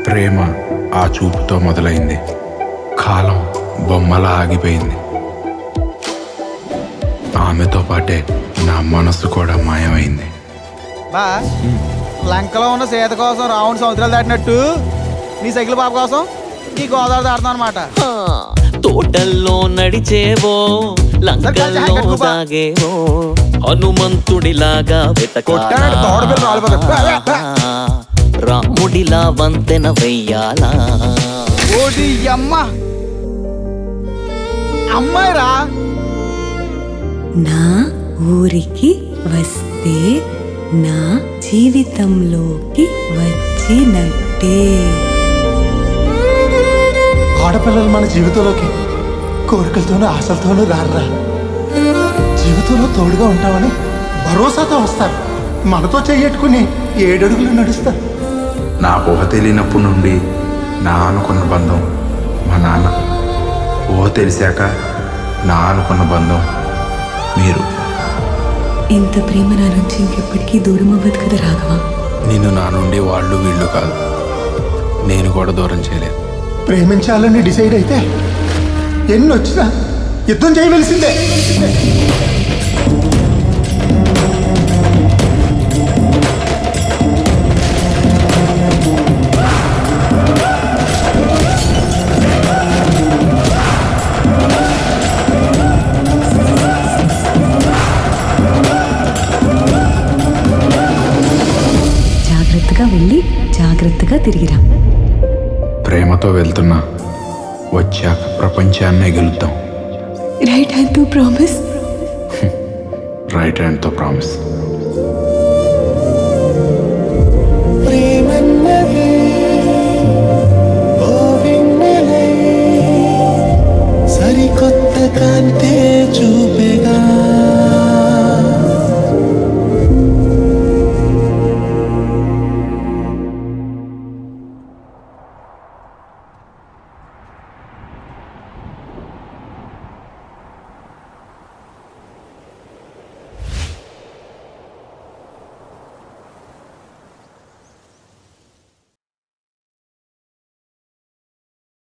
ప్రేమ ఆ చూపుతో మొదలైంది. కాలం బొమ్మలా ఆగిపోయింది. ఆమెతో పాటే నా మనసు కూడా మాయమైంది. బా లంకలో ఉన్న సీత కోసం రావణ్ సముద్రాలు దాటినట్టు నీ సైకిల్ పాప కోసం ఈ గోదావరి దాడుతాం అనమాట. తోటల్లో నడిచేవో లంకల్లో దాగేవో హనుమంతుడిలాగా రాముడిలా వంతెన వెయ్యాలా. ఓడి అమ్మ అమ్మాయిరా. నా ఊరికి వస్తే నా జీవితంలోకి వచ్చినట్టే. ఆడపిల్లలు మన జీవితంలోకి కోరికలతోనూ ఆశలతోనూ రారా. జీవితంలో తోడుగా ఉంటామని భరోసాతో వస్తారు. మనతో చెయ్యట్టుకుని 7 అడుగులు నడుస్తారు. నా ఊహ తెలియనప్పటి నుండి నా అనుకున్న బంధం మా నాన్న. ఊహ తెలిసాక నా అనుకున్న బంధం మీరు. ఇంత ప్రేమ నా నుంచి ఇంకెప్పటికీ దూరం అవ్వదు కదా రాఘవ. నిన్ను నా నుండి వాళ్ళు వీళ్ళు కాదు, నేను కూడా దూరం చేయలేదు. ప్రేమించాలని డిసైడ్ అయితే ఎన్ని వచ్చినా యుద్ధం చేయవలసిందే. జాగ్రత్తగా వెళ్ళి జాగ్రత్తగా తిరిగిరా. ప్రేమతో వెళ్తున్నా, వచ్చాక ప్రపంచాన్నే గెలుద్దాం. Right hand to promise. Right హ్యాండ్తో ప్రామిస్.